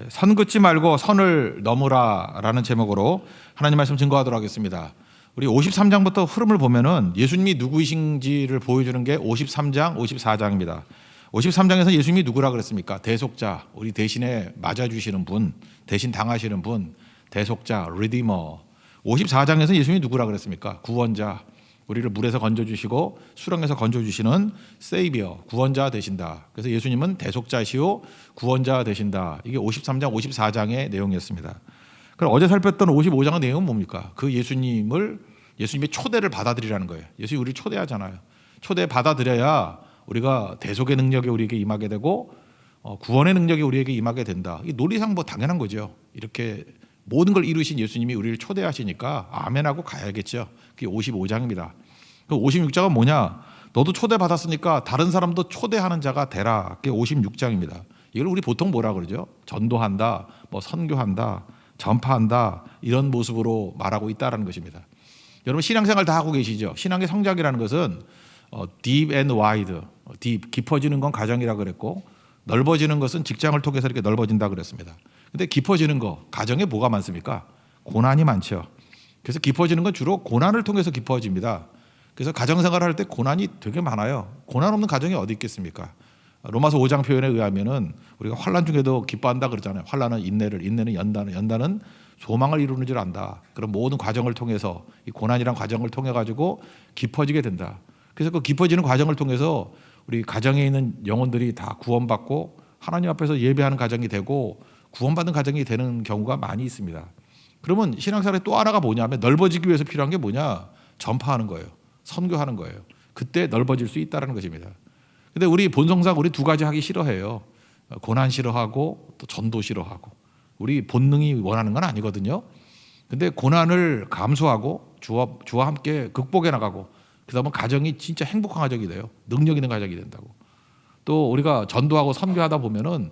선 긋지 말고 선을 넘으라라는 제목으로 하나님 말씀 증거하도록 하겠습니다. 우리 53장부터 흐름을 보면은 예수님이 누구이신지를 보여주는 게 53장, 54장입니다. 53장에서 예수님이 누구라 그랬습니까? 대속자, 우리 대신에 맞아주시는 분, 대신 당하시는 분, 대속자, 리디머. 54장에서 예수님이 누구라 그랬습니까? 구원자, 우리를 물에서 건져주시고 수렁에서 건져주시는 세이비어, 구원자 되신다. 그래서 예수님은 대속자시오 구원자 되신다. 이게 53장, 54장의 내용이었습니다. 그럼 어제 살폈던 55장의 내용은 뭡니까? 그 예수님의 초대를 받아들이라는 거예요. 예수님이 우리를 초대하잖아요. 초대 받아들여야 우리가 대속의 능력이 우리에게 임하게 되고 구원의 능력이 우리에게 임하게 된다. 이 논리상 뭐 당연한 거죠. 이렇게 모든 걸 이루신 예수님이 우리를 초대하시니까 아멘하고 가야겠죠. 그게 55장입니다. 그 56장은 뭐냐? 너도 초대받았으니까 다른 사람도 초대하는 자가 되라. 그게 56장입니다. 이걸 우리 보통 뭐라 그러죠? 전도한다, 뭐 선교한다, 전파한다, 이런 모습으로 말하고 있다라는 것입니다. 여러분 신앙생활 다 하고 계시죠? 신앙의 성장이라는 것은 deep and wide, deep, 깊어지는 건 가정이라 그랬고 넓어지는 것은 직장을 통해서 이렇게 넓어진다 그랬습니다. 근데 깊어지는 거, 가정에 뭐가 많습니까? 고난이 많죠. 그래서 깊어지는 건 주로 고난을 통해서 깊어집니다. 그래서 가정생활을 할 때 고난이 되게 많아요. 고난 없는 가정이 어디 있겠습니까? 로마서 5장 표현에 의하면은 우리가 환난 중에도 기뻐한다 그러잖아요. 환난은 인내를, 인내는 연단을, 연단은 소망을 이루는 줄 안다. 그런 모든 과정을 통해서 이 고난이란 과정을 통해 가지고 깊어지게 된다. 그래서 그 깊어지는 과정을 통해서 우리 가정에 있는 영혼들이 다 구원받고 하나님 앞에서 예배하는 가정이 되고 구원받는 가정이 되는 경우가 많이 있습니다. 그러면 신앙생활의 또 하나가 뭐냐면 넓어지기 위해서 필요한 게 뭐냐? 전파하는 거예요. 선교하는 거예요. 그때 넓어질 수 있다는 것입니다. 근데 우리 본성상 우리 두 가지 하기 싫어해요. 고난 싫어하고 또 전도 싫어하고. 우리 본능이 원하는 건 아니거든요. 근데 고난을 감수하고 주와 함께 극복해 나가고 그다음에 가정이 진짜 행복한 가정이 돼요. 능력 있는 가정이 된다고. 또 우리가 전도하고 선교하다 보면은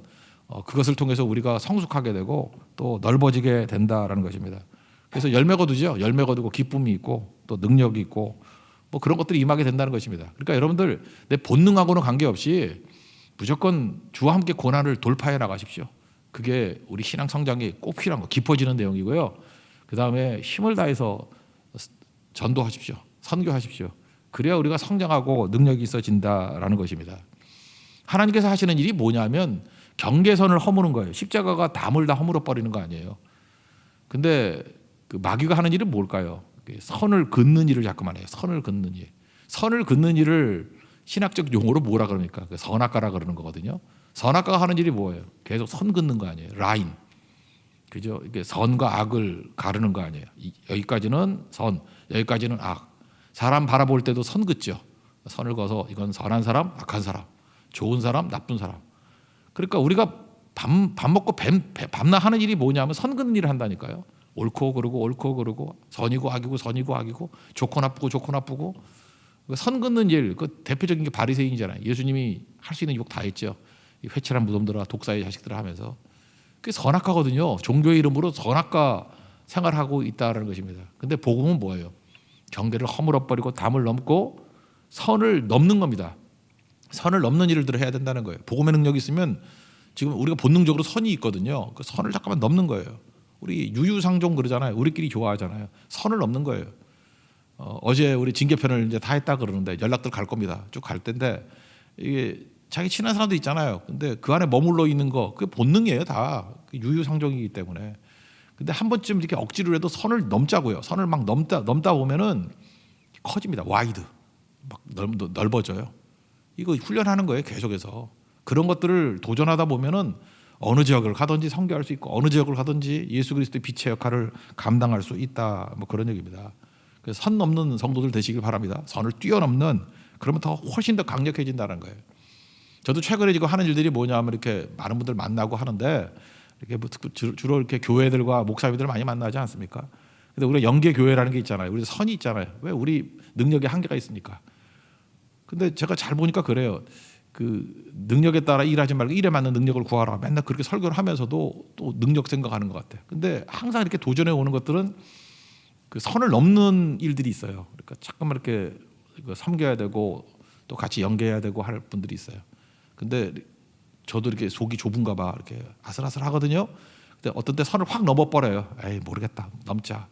그것을 통해서 우리가 성숙하게 되고 또 넓어지게 된다라는 것입니다. 그래서 열매 거두죠. 열매 거두고 기쁨이 있고 또 능력이 있고 뭐 그런 것들이 임하게 된다는 것입니다. 그러니까 여러분들 내 본능하고는 관계없이 무조건 주와 함께 고난을 돌파해 나가십시오. 그게 우리 신앙 성장에 꼭 필요한 거, 깊어지는 내용이고요. 그 다음에 힘을 다해서 전도하십시오. 선교하십시오. 그래야 우리가 성장하고 능력이 있어진다라는 것입니다. 하나님께서 하시는 일이 뭐냐면 경계선을 허무는 거예요. 십자가가 담을 다 허물어 버리는 거 아니에요. 근데 그 마귀가 하는 일은 뭘까요? 선을 긋는 일을 자꾸만 해요. 선을 긋는 일. 선을 긋는 일을 신학적 용어로 뭐라 그럽니까? 선악가라 그러는 거거든요. 선악가가 하는 일이 뭐예요? 계속 선 긋는 거 아니에요. 라인. 그죠? 이게 선과 악을 가르는 거 아니에요. 여기까지는 선, 여기까지는 악. 사람 바라볼 때도 선 긋죠. 선을 그어서 이건 선한 사람, 악한 사람, 좋은 사람, 나쁜 사람. 그러니까 우리가 밥 먹고 밤낮 하는 일이 뭐냐면 선 긋는 일을 한다니까요. 옳고 그르고 옳고 그르고 선이고 악이고 선이고 악이고 좋고 나쁘고 좋고 나쁘고 선 긋는 일, 그 대표적인 게 바리새인이잖아요. 예수님이 할 수 있는 유혹 다 했죠. 이 회칠한 무덤들아 독사의 자식들아 하면서 그게 선악가거든요. 종교의 이름으로 선악가 생활하고 있다는 것입니다. 근데 복음은 뭐예요? 경계를 허물어 버리고 담을 넘고 선을 넘는 겁니다. 선을 넘는 일을 해야 된다는 거예요. 복음의 능력이 있으면 지금 우리가 본능적으로 선이 있거든요. 그 선을 잠깐만 넘는 거예요. 우리 유유상종 그러잖아요. 우리끼리 좋아하잖아요. 선을 넘는 거예요. 어제 우리 징계편을 이제 다 했다 그러는데 연락들 갈 겁니다. 쭉 갈 텐데 이게 자기 친한 사람도 있잖아요. 근데 그 안에 머물러 있는 거 그게 본능이에요. 다 유유상종이기 때문에. 근데 한 번쯤 이렇게 억지로 해도 선을 넘자고요. 선을 막 넘다 보면은 커집니다. 와이드 막 넓어져요. 이거 훈련하는 거예요. 계속해서 그런 것들을 도전하다 보면은 어느 지역을 가든지 선교할 수 있고 어느 지역을 가든지 예수 그리스도의 빛의 역할을 감당할 수 있다. 뭐 그런 얘기입니다. 그래서 선 넘는 성도들 되시길 바랍니다. 선을 뛰어넘는 그러면 더 훨씬 더 강력해진다는 거예요. 저도 최근에 지금 하는 일들이 뭐냐면 이렇게 많은 분들 만나고 하는데 이렇게 주로 이렇게 교회들과 목사님들 많이 만나지 않습니까? 근데 우리가 영계 교회라는 게 있잖아요. 우리 선이 있잖아요. 왜 우리 능력에 한계가 있으니까. 근데 제가 잘 보니까 그래요. 그 능력에 따라 일하지 말고 일에 맞는 능력을 구하라. 맨날 그렇게 설교를 하면서도 또 능력 생각하는 것 같아요. 근데 항상 이렇게 도전해 오는 것들은 그 선을 넘는 일들이 있어요. 그러니까 잠깐만 이렇게 섬겨야 되고 또 같이 연계해야 되고 할 분들이 있어요. 근데 저도 이렇게 속이 좁은가 봐 이렇게 아슬아슬하거든요. 근데 어떤 때 선을 확 넘어버려요. 에이 모르겠다 넘자.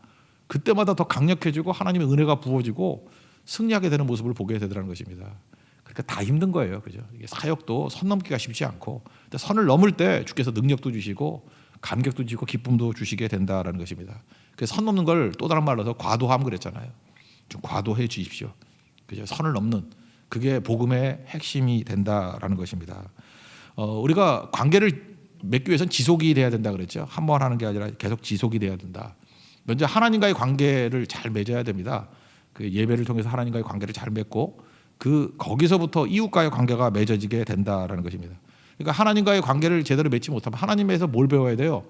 그때마다 더 강력해지고 하나님의 은혜가 부어지고 승리하게 되는 모습을 보게 되더라는 것입니다. 그러니까 다 힘든 거예요, 그죠? 이게 사역도 선 넘기가 쉽지 않고, 근데 선을 넘을 때 주께서 능력도 주시고 감격도 주시고 기쁨도 주시게 된다라는 것입니다. 그래서 선 넘는 걸 또 다른 말로 해서 과도함 그랬잖아요. 좀 과도해 주십시오, 그죠? 선을 넘는 그게 복음의 핵심이 된다라는 것입니다. 우리가 관계를 맺기 위해서는 지속이 돼야 된다 그랬죠. 한 번 하는 게 아니라 계속 지속이 돼야 된다. 먼저 하나님과의 관계를 잘 맺어야 됩니다. 그 예배를 통해서 하나님과의 관계를 잘 맺고 거기서부터 이웃과의 관계가 맺어지게 된다라는 것입니다. 그러니까 하나님과의 관계를 제대로 맺지 못하면 하나님에서 뭘 배워야 돼요?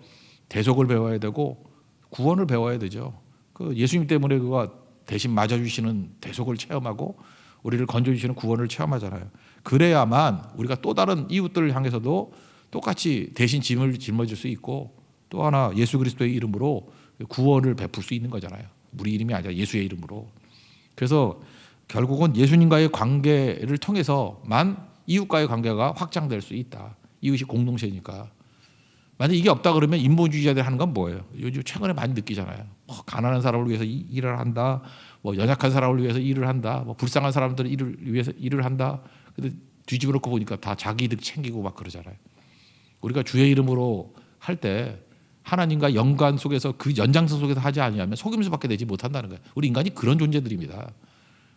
대속을 배워야 되고 구원을 배워야 되죠. 그 예수님 때문에 그가 대신 맞아주시는 대속을 체험하고 우리를 건져주시는 구원을 체험하잖아요. 그래야만 우리가 또 다른 이웃들을 향해서도 똑같이 대신 짐을 짊어질 수 있고 또 하나 예수 그리스도의 이름으로 구원을 베풀 수 있는 거잖아요. 우리 이름이 아니라 예수의 이름으로. 그래서 결국은 예수님과의 관계를 통해서만 이웃과의 관계가 확장될 수 있다. 이웃이 공동체니까. 만약 이게 없다 그러면 인본주의자들이 하는 건 뭐예요? 요즘 최근에 많이 느끼잖아요. 가난한 사람을 위해서 일을 한다. 연약한 사람을 위해서 일을 한다. 불쌍한 사람들을 위해서 일을 한다. 근데 뒤집어 놓고 보니까 다 자기 이득 챙기고 막 그러잖아요. 우리가 주의 이름으로 할 때 하나님과 연관 속에서 그 연장선 속에서 하지 않으면 속임수밖에 되지 못한다는 거예요. 우리 인간이 그런 존재들입니다.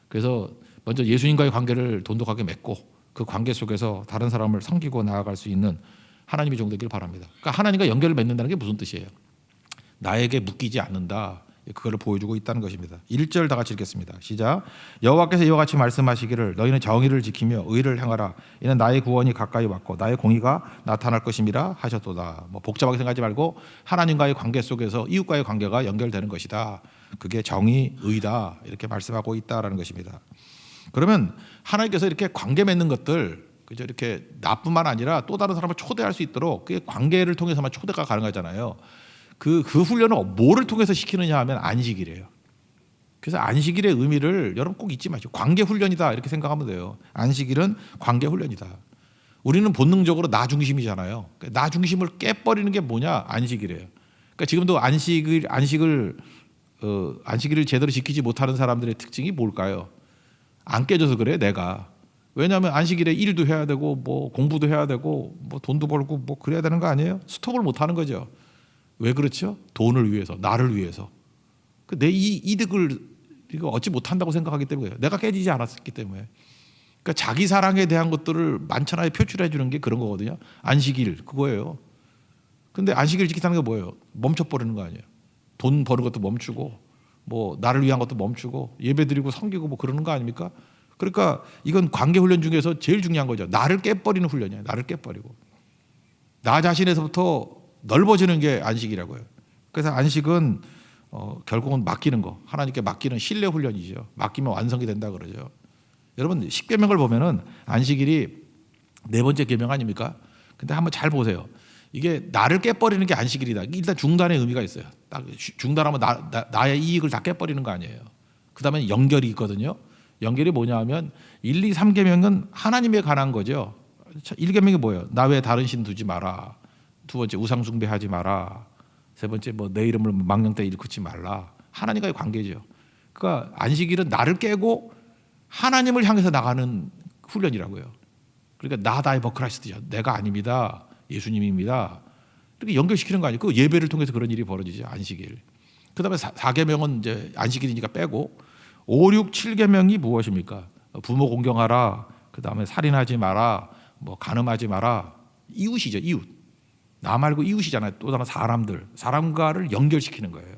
그래서 먼저 예수님과의 관계를 돈독하게 맺고 그 관계 속에서 다른 사람을 섬기고 나아갈 수 있는 하나님의 종되길 바랍니다. 그러니까 하나님과 연결을 맺는다는 게 무슨 뜻이에요? 나에게 묶이지 않는다. 그거를 보여주고 있다는 것입니다. 1절 다 같이 읽겠습니다. 시작. 여호와께서 이와 같이 말씀하시기를 너희는 정의를 지키며 의를 행하라. 이는 나의 구원이 가까이 왔고 나의 공의가 나타날 것임이라 하셨도다. 복잡하게 생각하지 말고 하나님과의 관계 속에서 이웃과의 관계가 연결되는 것이다. 그게 정의, 의다. 이렇게 말씀하고 있다라는 것입니다. 그러면 하나님께서 이렇게 관계 맺는 것들 그죠? 이렇게 나뿐만 아니라 또 다른 사람을 초대할 수 있도록 그게 관계를 통해서만 초대가 가능하잖아요. 그 훈련을 뭐를 통해서 시키느냐 하면 안식이래요. 그래서 안식일의 의미를 여러분 꼭 잊지 마시고 관계 훈련이다 이렇게 생각하면 돼요. 안식일은 관계 훈련이다. 우리는 본능적으로 나 중심이잖아요. 나 중심을 깨버리는 게 뭐냐? 안식이래요. 그러니까 지금도 안식일을 제대로 지키지 못하는 사람들의 특징이 뭘까요? 안 깨져서 그래 내가. 왜냐하면 안식일에 일도 해야 되고 공부도 해야 되고 돈도 벌고 그래야 되는 거 아니에요? 스톱을 못 하는 거죠. 왜 그렇죠? 돈을 위해서, 나를 위해서. 내 이득을 얻지 못한다고 생각하기 때문에 내가 깨지지 않았기 때문에. 그러니까 자기 사랑에 대한 것들을 만천하에 표출해 주는 게 그런 거거든요. 안식일 그거예요. 근데 안식일 지키다는 게 뭐예요? 멈춰버리는 거 아니에요. 돈 버는 것도 멈추고 나를 위한 것도 멈추고 예배드리고 섬기고 그러는 거 아닙니까? 그러니까 이건 관계 훈련 중에서 제일 중요한 거죠. 나를 깨버리는 훈련이에요. 나를 깨버리고 나 자신에서부터 넓어지는 게 안식이라고요. 그래서 안식은 결국은 맡기는 거, 하나님께 맡기는 신뢰 훈련이죠. 맡기면 완성이 된다 그러죠. 여러분 10계명을 보면은 안식일이 4번째 계명 아닙니까? 근데 한번 잘 보세요. 이게 나를 깨버리는 게 안식일이다. 일단 중단의 의미가 있어요. 딱 중단하면 나의 이익을 다 깨버리는 거 아니에요. 그다음에 연결이 있거든요. 연결이 뭐냐 하면 1, 2, 3계명은 하나님에 관한 거죠. 1계명이 뭐예요? 나 외에 다른 신 두지 마라. 2번째 우상 숭배하지 마라. 3번째 내 이름을 망령되이 일컫지 말라. 하나님과의 관계죠. 그러니까 안식일은 나를 깨고 하나님을 향해서 나가는 훈련이라고요. 그러니까 나 다이 버크라이스트죠. 내가 아닙니다. 예수님입니다. 이렇게 연결시키는 거 아니에요. 그 예배를 통해서 그런 일이 벌어지죠. 안식일. 그다음에 4계명은 이제 안식일이니까 빼고 5, 6, 7계명이 무엇입니까? 부모 공경하라. 그다음에 살인하지 마라. 간음하지 마라. 이웃이죠. 이웃. 나 말고 이웃이잖아요. 또 다른 사람과를 연결시키는 거예요.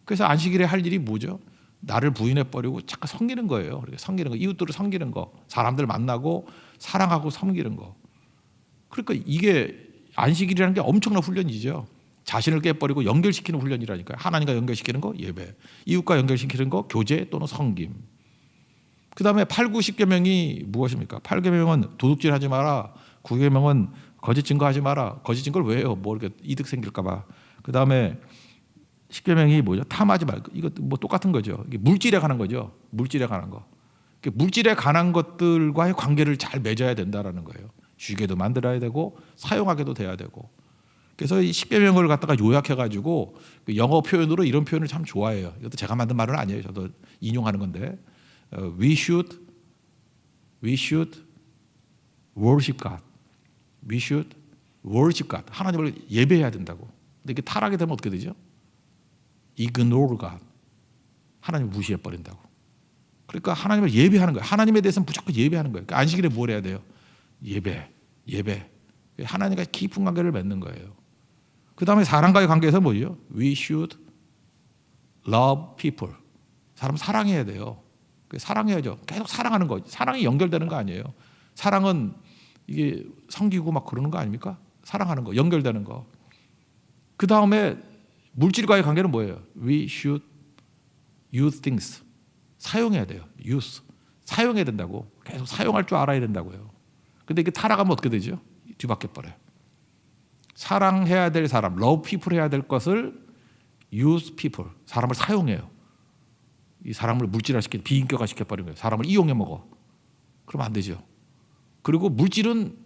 그래서 안식일에 할 일이 뭐죠? 나를 부인해 버리고 잠깐 섬기는 거예요. 그렇게 섬기는 거, 이웃들을 섬기는 거, 사람들 만나고 사랑하고 섬기는 거. 그러니까 이게 안식일이라는 게 엄청난 훈련이죠. 자신을 깨버리고 연결시키는 훈련이라니까요. 하나님과 연결시키는 거 예배, 이웃과 연결시키는 거 교제 또는 섬김. 그다음에 8, 9, 10계명이 무엇입니까? 8계명은 도둑질하지 마라. 9계명은 거짓 증거하지 마라. 거짓 증거를 왜 해요? 이렇게 이득 생길까 봐. 그다음에 10계명이 뭐죠? 탐하지 말고. 이거 똑같은 거죠. 이게 물질에 관한 거죠. 물질에 관한 거. 물질에 관한 것들과의 관계를 잘 맺어야 된다라는 거예요. 쉬게도 만들어야 되고 사용하게도 돼야 되고. 그래서 이 십계명을 갖다가 요약해가지고 영어 표현으로 이런 표현을 참 좋아해요. 이것도 제가 만든 말은 아니에요. 저도 인용하는 건데 we should worship God. We should worship God. 하나님을 예배해야 된다고. 근데 이게 타락이 되면 어떻게 되죠? ignore God. 하나님을 무시해 버린다고. 그러니까 하나님을 예배하는 거예요. 하나님에 대해서는 무조건 예배하는 거예요. 그러니까 안식일에 뭘 해야 돼요? 예배. 하나님과 깊은 관계를 맺는 거예요. 그 다음에 사람과의 관계에서 뭐죠? We should love people. 사람 사랑해야 돼요. 사랑해야죠. 계속 사랑하는 거. 사랑이 연결되는 거 아니에요. 사랑은 이게 섬기고 막 그러는 거 아닙니까? 사랑하는 거, 연결되는 거. 그 다음에 물질과의 관계는 뭐예요? We should use things. 사용해야 돼요. use. 사용해야 된다고. 계속 사용할 줄 알아야 된다고요. 근데 이게 타락하면 어떻게 되죠? 뒤바뀌어 버려요. 사랑해야 될 사람, love people 해야 될 것을 use people. 사람을 사용해요. 이 사람을 물질화시켜, 비인격화 시켜버린 거예요. 사람을 이용해 먹어. 그러면 안 되죠. 그리고 물질은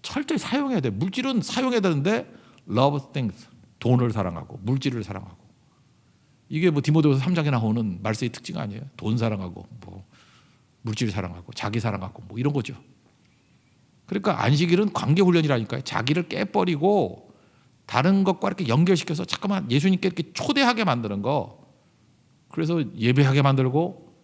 철저히 사용해야 돼요. 물질은 사용해야 되는데 love things. 돈을 사랑하고 물질을 사랑하고. 이게 뭐 디모데후서 3장에 나오는 말세의 특징 아니에요? 돈 사랑하고 뭐 물질 사랑하고 자기 사랑하고 뭐 이런 거죠. 그러니까 안식일은 관계 훈련이라니까요. 자기를 깨버리고 다른 것과 이렇게 연결시켜서 잠깐만 예수님께 이렇게 초대하게 만드는 거. 그래서 예배하게 만들고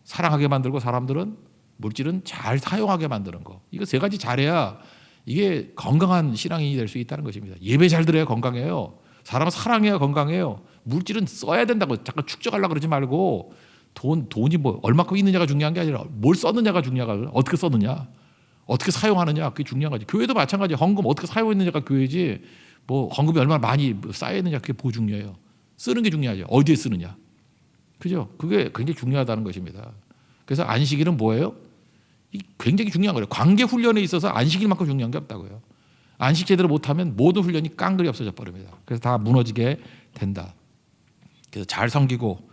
사랑하게 만들고 사람들은 물질은 잘 사용하게 만드는 거. 이거 세 가지 잘해야 이게 건강한 신앙인이 될 수 있다는 것입니다. 예배 잘 드려야 건강해요. 사람은 사랑해야 건강해요. 물질은 써야 된다고 잠깐 축적하려고 그러지 말고 돈이 뭐 얼마큼 있느냐가 중요한 게 아니라 뭘 썼느냐가 중요하고 어떻게 썼느냐. 어떻게 사용하느냐 그게 중요한 거지. 교회도 마찬가지예요. 헌금 어떻게 사용했느냐가 교회지 뭐 헌금이 얼마나 많이 쌓여있느냐 그게 뭐 중요해요. 쓰는 게 중요하죠. 어디에 쓰느냐. 그죠? 그게 굉장히 중요하다는 것입니다. 그래서 안식일은 뭐예요? 굉장히 중요한 거예요. 관계 훈련에 있어서 안식일만큼 중요한 게 없다고요. 안식 제대로 못하면 모든 훈련이 깡그리 없어져 버립니다. 그래서 다 무너지게 된다. 그래서 잘 섬기고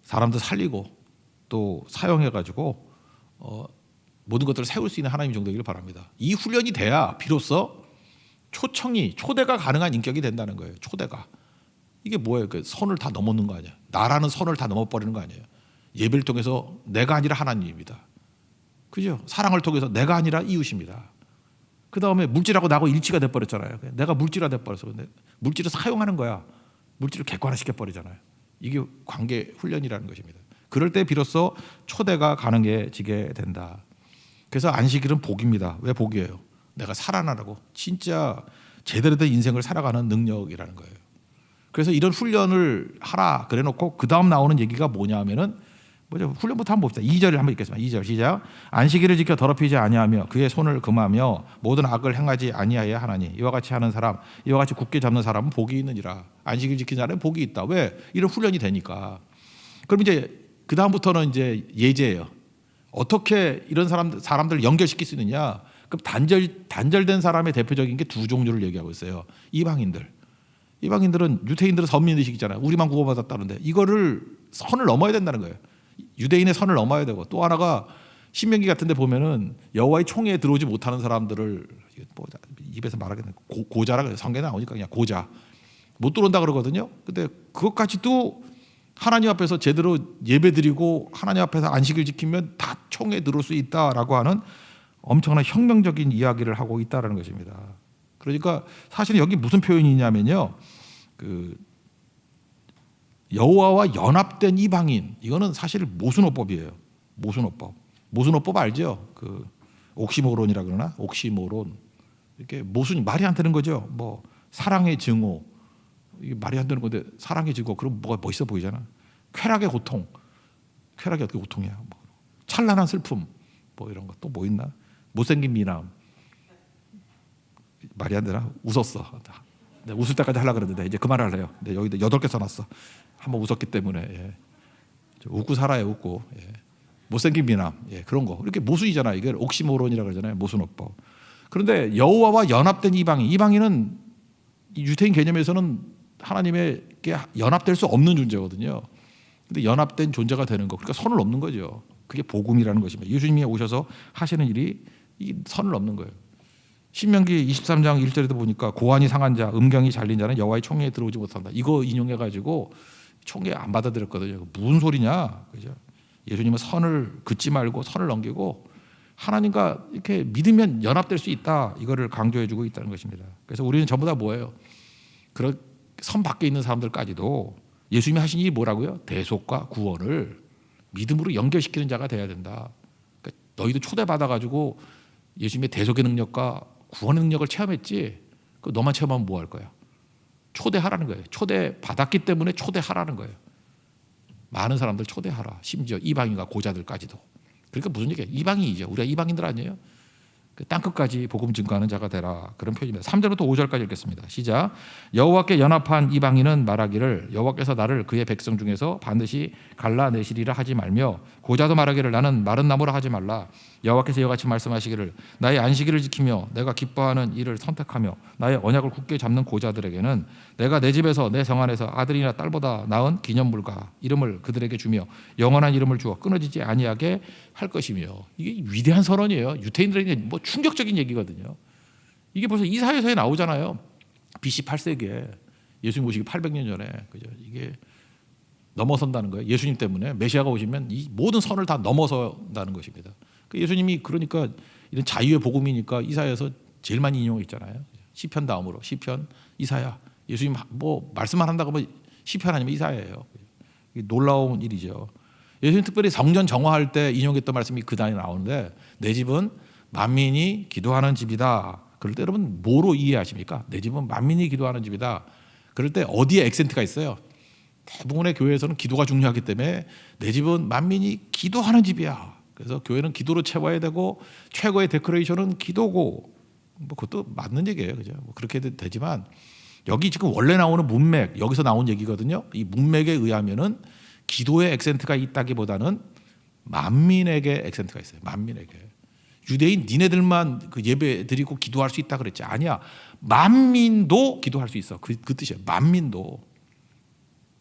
사람도 살리고 또 사용해가지고 모든 것들을 세울 수 있는 하나님 정도이길 바랍니다. 이 훈련이 돼야 비로소 초대가 가능한 인격이 된다는 거예요. 초대가. 이게 뭐예요? 그 선을 다 넘어는 거 아니야. 나라는 선을 다 넘어버리는 거 아니에요. 예배를 통해서 내가 아니라 하나님입니다. 그죠? 사랑을 통해서 내가 아니라 이웃입니다. 그 다음에 물질하고 나하고 일치가 돼버렸잖아요. 내가 물질화 돼버려서 물질을 사용하는 거야. 물질을 객관화시켜버리잖아요. 이게 관계 훈련이라는 것입니다. 그럴 때 비로소 초대가 가능해지게 된다. 그래서 안식일은 복입니다. 왜 복이에요? 내가 살아나라고 진짜 제대로 된 인생을 살아가는 능력이라는 거예요. 그래서 이런 훈련을 하라 그래놓고 그 다음 나오는 얘기가 뭐냐 하면은 뭐죠? 훈련부터 한번 봅시다. 2절을 한번 읽겠습니다. 2절 시작. 안식일을 지켜 더럽히지 아니하며 그의 손을 금하며 모든 악을 행하지 아니하여야 하나니 이와 같이 하는 사람 이와 같이 굳게 잡는 사람은 복이 있느니라. 안식일 지키는 자는 복이 있다. 왜? 이런 훈련이 되니까. 그럼 이제 그 다음부터는 이제 예제예요. 어떻게 이런 사람들을 연결시킬 수 있느냐? 그럼 단절된 사람의 대표적인 게 두 종류를 얘기하고 있어요. 이방인들은 유대인들은 선민의식이잖아요. 우리만 구원받았다는데 이거를 선을 넘어야 된다는 거예요. 유대인의 선을 넘어야 되고 또 하나가 신명기 같은 데 보면은 여호와의 총회에 들어오지 못하는 사람들을 뭐 입에서 말하겠네. 고자라 성경에 나오니까 그냥 고자. 못 들어온다 그러거든요. 근데 그것까지도 하나님 앞에서 제대로 예배드리고 하나님 앞에서 안식을 지키면 다 총회에 들어올 수 있다라고 하는 엄청난 혁명적인 이야기를 하고 있다라는 것입니다. 그러니까 사실은 여기 무슨 표현이냐면요. 그 여호와와 연합된 이방인 이거는 사실 모순호법이에요. 모순호법 알죠? 그 옥시모론이라 그러나 옥시모론 이렇게 모순이 말이 안 되는 거죠. 뭐 사랑의 증오 이게 말이 안 되는 건데 사랑의 증오 그럼 뭐가 멋있어 보이잖아. 쾌락의 고통 쾌락이 어떻게 고통이야? 뭐. 찬란한 슬픔 뭐 이런 거 또 뭐 있나? 못생긴 미남 말이 안 되나? 웃었어. 웃을 때까지 하려고 그랬는데 이제 그만할래요. 여기다 8개 써놨어. 한번 웃었기 때문에 예. 웃고 살아요. 웃고 예. 못생긴 미남 예. 그런 거 이렇게 모순이잖아요. 이게 옥시모론이라고 그러잖아요. 모순어법. 그런데 여호와와 연합된 이방인은 유대인 개념에서는 하나님에게 연합될 수 없는 존재거든요. 근데 연합된 존재가 되는 거 그러니까 선을 넘는 거죠. 그게 복음이라는 것입니다. 예수님이 오셔서 하시는 일이 이 선을 넘는 거예요. 신명기 23장 1절에도 보니까 고환이 상한 자, 음경이 잘린 자는 여호와의 총회에 들어오지 못한다. 이거 인용해가지고 총회 안 받아들였거든요. 무슨 소리냐, 그죠? 예수님은 선을 긋지 말고 선을 넘기고 하나님과 이렇게 믿으면 연합될 수 있다. 이거를 강조해주고 있다는 것입니다. 그래서 우리는 전부 다 뭐예요? 그런 선 밖에 있는 사람들까지도 예수님이 하신 일이 뭐라고요? 대속과 구원을 믿음으로 연결시키는 자가 돼야 된다. 그러니까 너희도 초대받아가지고 예수님의 대속의 능력과 구원의 능력을 체험했지. 그 너만 체험하면 뭐 할 거야? 초대하라는 거예요. 초대받았기 때문에 초대하라는 거예요. 많은 사람들 초대하라. 심지어 이방인과 고자들까지도. 그러니까 무슨 얘기예요? 이방인이죠. 우리가 이방인들 아니에요? 그 땅끝까지 복음 증거하는 자가 되라. 그런 표현입니다. 3절부터 5절까지 읽겠습니다. 시작. 여호와께 연합한 이방인은 말하기를 여호와께서 나를 그의 백성 중에서 반드시 갈라내시리라 하지 말며 고자도 말하기를 나는 마른 나무라 하지 말라. 여호와께서 이와 같이 말씀하시기를 나의 안식일을 지키며 내가 기뻐하는 일을 선택하며 나의 언약을 굳게 잡는 고자들에게는 내가 내 집에서 내 성 안에서 아들이나 딸보다 나은 기념물과 이름을 그들에게 주며 영원한 이름을 주어 끊어지지 아니하게 할 것이며. 이게 위대한 선언이에요. 유대인들에게 뭐 충격적인 얘기거든요. 이게 벌써 이사야서에 나오잖아요. BC 8세기에 예수님 오시기 800년 전에. 그죠? 이게 넘어선다는 거예요. 예수님 때문에 메시아가 오시면 이 모든 선을 다 넘어선다는 것입니다. 예수님이 그러니까 이런 자유의 복음이니까 이사야서 제일 많이 인용했잖아요. 시편 다음으로 시편, 이사야. 예수님 뭐 말씀만 한다고 하면 시편 아니면 이사야예요. 놀라운 일이죠. 예수님 특별히 성전 정화할 때 인용했던 말씀이 그 다음에 나오는데 내 집은 만민이 기도하는 집이다. 그럴 때 여러분 뭐로 이해하십니까? 내 집은 만민이 기도하는 집이다. 그럴 때 어디에 액센트가 있어요? 대부분의 교회에서는 기도가 중요하기 때문에 내 집은 만민이 기도하는 집이야. 그래서 교회는 기도로 채워야 되고 최고의 데코레이션은 기도고 뭐 그것도 맞는 얘기예요, 그죠? 뭐 그렇게 되지만 여기 지금 원래 나오는 문맥 여기서 나온 얘기거든요. 이 문맥에 의하면은 기도의 액센트가 있다기보다는 만민에게 액센트가 있어요. 만민에게. 유대인 니네들만 그 예배 드리고 기도할 수 있다 그랬지. 아니야. 만민도 기도할 수 있어. 그 뜻이에요. 만민도.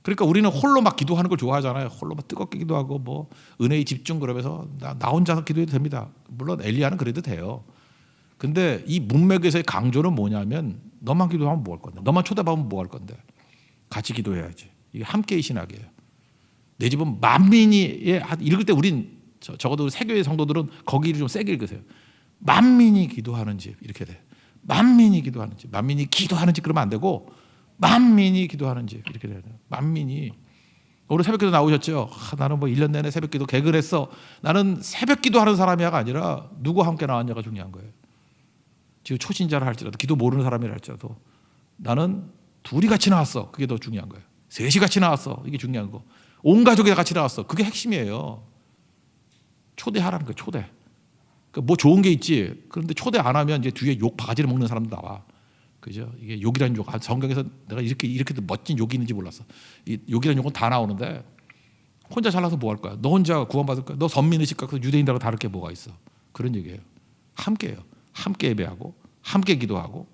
그러니까 우리는 홀로 막 기도하는 걸 좋아하잖아요. 홀로 막 뜨겁게 기도하고 뭐 은혜의 집중 그러면서 나 혼자서 기도해도 됩니다. 물론 엘리야는 그래도 돼요. 근데 이 문맥에서의 강조는 뭐냐면 너만 기도하면 뭐 할 건데, 너만 초대받으면 뭐 할 건데, 같이 기도해야지. 이게 함께의 신학이에요. 내 집은 만민이 읽을 때 우린 적어도 세교의 성도들은 거기를 좀 세게 읽으세요. 만민이 기도하는 집 이렇게 돼. 만민이 기도하는 집, 만민이 기도하는 집 그러면 안 되고 만민이 기도하는 집 이렇게 돼야 돼요. 만민이. 오늘 새벽기도 나오셨죠? 나는 뭐 1년 내내 새벽기도 개그를 했어. 나는 새벽기도 하는 사람이야가 아니라 누구와 함께 나왔냐가 중요한 거예요. 지금 초신자를 할지라도 기도 모르는 사람이라 할지라도 나는 둘이 같이 나왔어. 그게 더 중요한 거예요. 셋이 같이 나왔어. 이게 중요한 거. 온 가족이 다 같이 나왔어. 그게 핵심이에요. 초대하라는 거예요. 초대. 그러니까 뭐 좋은 게 있지. 그런데 초대 안 하면 이제 뒤에 욕 바가지를 먹는 사람도 나와. 그죠? 이게 욕이라는 욕. 성경에서 내가 이렇게도 멋진 욕이 있는지 몰랐어. 이 욕이라는 욕은 다 나오는데 혼자 잘나서 뭐 할 거야? 너 혼자 구원받을 거야? 너 선민의식과 유대인들하고 다를 게 뭐가 있어? 그런 얘기예요. 함께해요. 함께 예배하고 함께 기도하고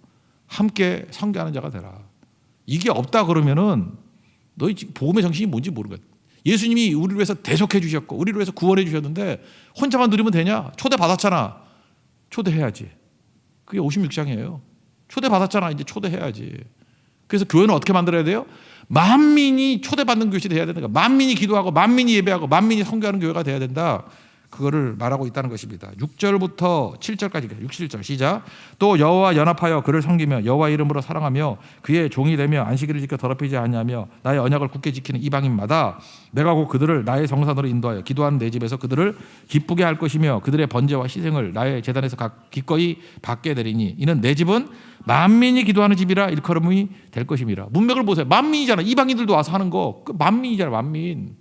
함께 선교하는 자가 되라. 이게 없다 그러면은 너희 복음의 정신이 뭔지 모르는 거야. 예수님이 우리를 위해서 대속해 주셨고 우리를 위해서 구원해 주셨는데 혼자만 누리면 되냐? 초대받았잖아. 초대해야지. 그게 56장이에요. 초대받았잖아. 이제 초대해야지. 그래서 교회는 어떻게 만들어야 돼요? 만민이 초대받는 교회가 돼야 된다. 만민이 기도하고 만민이 예배하고 만민이 선교하는 교회가 돼야 된다. 그거를 말하고 있다는 것입니다. 6절부터 7절까지 6, 7절 시작. 또 여호와 연합하여 그를 섬기며 여호와 이름으로 사랑하며 그의 종이 되며 안식일을 지켜 더럽히지 아니하며 나의 언약을 굳게 지키는 이방인마다 내가 곧 그들을 나의 정산으로 인도하여 기도하는 내 집에서 그들을 기쁘게 할 것이며 그들의 번제와 희생을 나의 제단에서 기꺼이 받게 되리니 이는 내 집은 만민이 기도하는 집이라 일컬음이 될 것임이라. 문맥을 보세요. 만민이잖아. 이방인들도 와서 하는 거. 그 만민이잖아. 만민.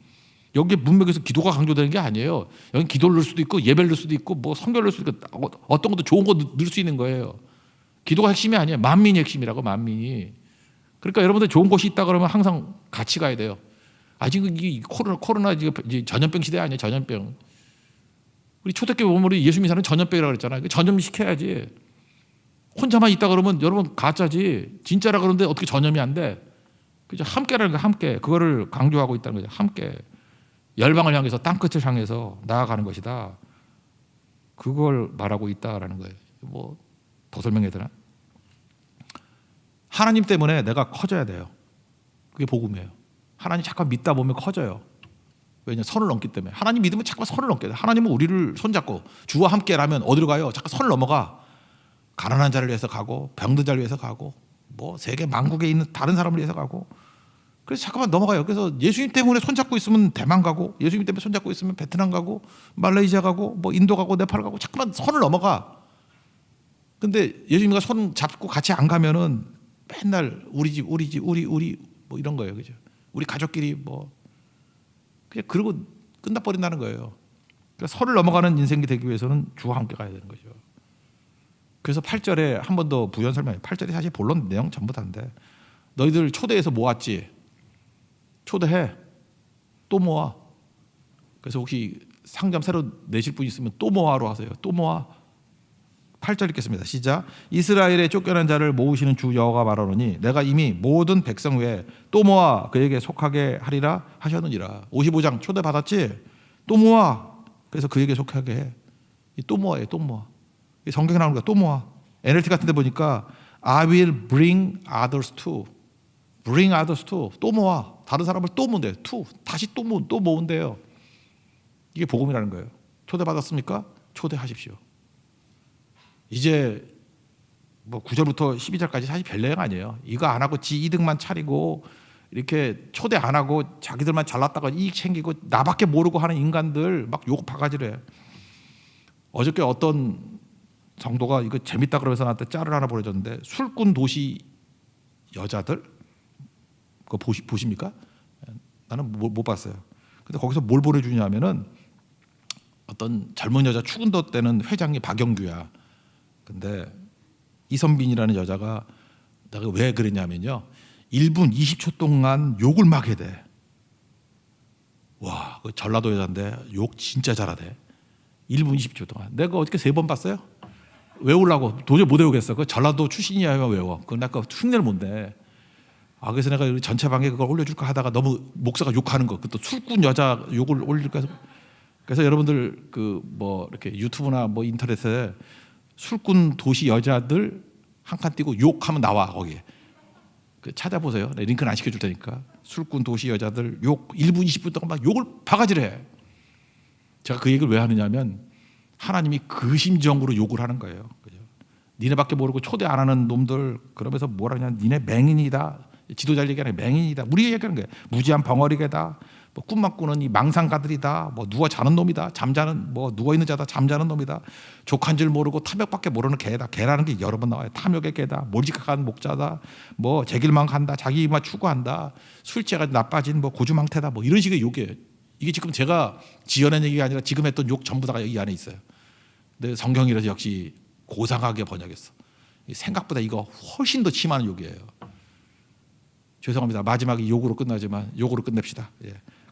여기 문맥에서 기도가 강조되는 게 아니에요. 여기 기도를 넣을 수도 있고 예배를 넣을 수도 있고 뭐 성결을 넣을 수도 있고 어떤 것도 좋은 거 넣을 수 있는 거예요. 기도가 핵심이 아니에요. 만민이 핵심이라고. 만민이. 그러니까 여러분들 좋은 곳이 있다 그러면 항상 같이 가야 돼요. 아직 이 코로나 이제 전염병 시대 아니에요. 전염병. 우리 초대교회 보면 우리 예수 믿는 전염병이라고 그랬잖아요. 전염 시켜야지. 혼자만 있다 그러면 여러분 가짜지. 진짜라 그러는데 어떻게 전염이 안 돼? 그죠? 함께라는 거 함께. 그거를 강조하고 있다는 거죠. 함께. 열방을 향해서 땅끝을 향해서 나아가는 것이다. 그걸 말하고 있다라는 거예요. 뭐 더 설명해야 되나? 하나님 때문에 내가 커져야 돼요. 그게 복음이에요. 하나님 잠깐 믿다 보면 커져요. 왜냐? 선을 넘기 때문에. 하나님 믿으면 잠깐 선을 넘게 돼. 하나님은 우리를 손잡고 주와 함께라면 어디로 가요? 잠깐 선을 넘어가. 가난한 자를 위해서 가고 병든 자를 위해서 가고 뭐 세계 만국에 있는 다른 사람을 위해서 가고. 그래서 잠깐만 넘어가요. 그래서 예수님 때문에 손잡고 있으면 대만 가고, 예수님 때문에 손잡고 있으면 베트남 가고, 말레이시아 가고, 뭐 인도 가고, 네팔 가고, 잠깐만 선을 넘어가. 근데 예수님과 손 잡고 같이 안 가면은 맨날 우리 집, 우리 뭐 이런 거예요, 그죠? 우리 가족끼리 뭐 그냥 그러고 끝나버린다는 거예요. 그러니까 선을 넘어가는 인생이 되기 위해서는 주와 함께 가야 되는 거죠. 그래서 8절에 한 번 더 부연 설명해요. 8절이 사실 본론 내용 전부 다인데, 너희들 초대해서 모았지. 초대해. 또 모아. 그래서 혹시 상점 새로 내실 분 있으면 또 모아로 하세요. 또 모아. 8절 읽겠습니다. 시작. 이스라엘의 쫓겨난 자를 모으시는 주 여호와가 말하노니 내가 이미 모든 백성 외에 또 모아 그에게 속하게 하리라 하셨느니라. 55장 초대 받았지? 또 모아. 그래서 그에게 속하게 해. 또 모아요. 또 모아. 성경에 나오는 거야. 또 모아. NLT 같은 데 보니까 I will bring others to. bring others to. 또 모아. 다른 사람을 또 모은대요. to. 다시 또 모은대요. 이게 복음이라는 거예요. 초대 받았습니까? 초대하십시오. 이제 뭐 9절부터 12절까지 사실 별 내용 아니에요. 이거 안 하고 지 이득만 차리고 이렇게 초대 안 하고 자기들만 잘났다가 이익 챙기고 나밖에 모르고 하는 인간들 막 욕 바가지래. 어저께 어떤 성도가 이거 재밌다 그러면서 나한테 짤을 하나 보내줬는데, 술꾼 도시 여자들 그거 보십니까? 나는 못 봤어요. 근데 거기서 뭘 보내주냐면은 어떤 젊은 여자 추근도 때는 회장이 박영규야. 근데 이선빈이라는 여자가 내가 왜 그랬냐면요, 1분 20초 동안 욕을 막 해야 돼. 와, 그 전라도 여자인데 욕 진짜 잘하대. 1분 20초 동안. 내가 어저께 3번 봤어요. 외우려고 도저히 못 외우겠어. 그 전라도 출신이야 외워. 그건 내가 흉내를 못 내. 그래서 내가 전체 방에 그걸 올려줄까 하다가 너무 목사가 욕하는 거, 또 술꾼 여자 욕을 올릴까 해서. 그래서 여러분들 그 뭐 이렇게 유튜브나 뭐 인터넷에 술꾼 도시 여자들 한 칸 띄고 욕하면 나와. 거기에 그 찾아보세요. 네, 링크는 안 시켜줄 테니까. 술꾼 도시 여자들 욕 1분 20분 동안 막 욕을 바가지를 해. 제가 그 얘기를 왜 하느냐면 하나님이 그 심정으로 욕을 하는 거예요. 그죠? 니네밖에 모르고 초대 안 하는 놈들, 그러면서 뭐라 하냐, 니네 맹인이다. 지도자 얘기하는 맹인이다. 우리 얘기하는 거예요. 무지한 벙어리개다. 뭐 꿈만 꾸는 이 망상가들이다. 뭐 누워 자는 놈이다. 잠자는 뭐 누워 있는 자다. 잠자는 놈이다. 족한 줄 모르고 탐욕밖에 모르는 개다. 개라는 게 여러 번 나와요. 탐욕의 개다. 몰직한 목자다. 뭐 제길만 간다. 자기 입만 추구한다. 술 취해가지고 나빠진 뭐 고주망태다. 뭐 이런 식의 욕이에요. 이게 지금 제가 지어낸 얘기가 아니라 지금 했던 욕 전부 다가 이 안에 있어요. 근데 성경이라서 역시 고상하게 번역했어. 생각보다 이거 훨씬 더 심한 욕이에요. 죄송합니다. 마지막이 욕으로 끝나지만 욕으로 끝냅시다.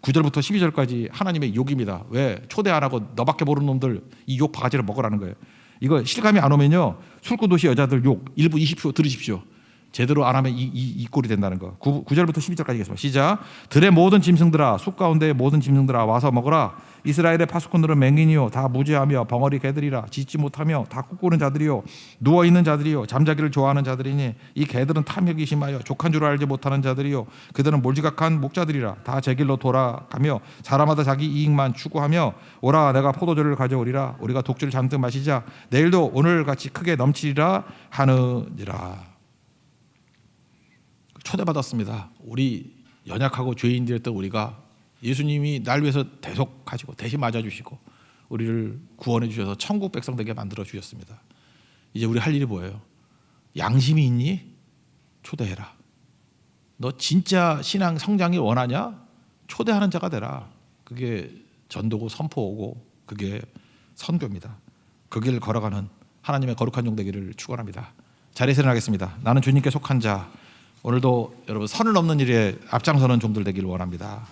9절부터 12절까지 하나님의 욕입니다. 왜? 초대 안 하고 너밖에 모르는 놈들 이 욕 바가지를 먹으라는 거예요. 이거 실감이 안 오면요, 술꾼 도시 여자들 욕 1분 20초 들으십시오. 제대로 안 하면 이 꼴이 된다는 거. 9절부터 12절까지 하겠습니다. 시작. 들의 모든 짐승들아, 숲 가운데의 모든 짐승들아 와서 먹으라. 이스라엘의 파수꾼들은 맹인이요 다 무지하며 벙어리 개들이라. 짖지 못하며 다 꿈꾸는 자들이요 누워있는 자들이요 잠자기를 좋아하는 자들이니 이 개들은 탐욕이 심하여 족한 줄 알지 못하는 자들이요 그들은 몰지각한 목자들이라. 다 제 길로 돌아가며 사람마다 자기 이익만 추구하며 오라 내가 포도주를 가져오리라. 우리가 독주를 잔뜩 마시자. 내일도 오늘같이 크게 넘치리라 하느니라. 초대받았습니다. 우리 연약하고 죄인들이었던 우리가 예수님이 날 위해서 대속하시고 대신 맞아주시고 우리를 구원해 주셔서 천국 백성 되게 만들어 주셨습니다. 이제 우리 할 일이 뭐예요? 양심이 있니? 초대해라. 너 진짜 신앙 성장이 원하냐? 초대하는 자가 되라. 그게 전도고 선포고 그게 선교입니다. 그 길을 걸어가는 하나님의 거룩한 종 되기를 축원합니다. 자리에서 일어나겠습니다. 나는 주님께 속한 자. 오늘도 여러분 선을 넘는 일에 앞장서는 종들 되기를 원합니다.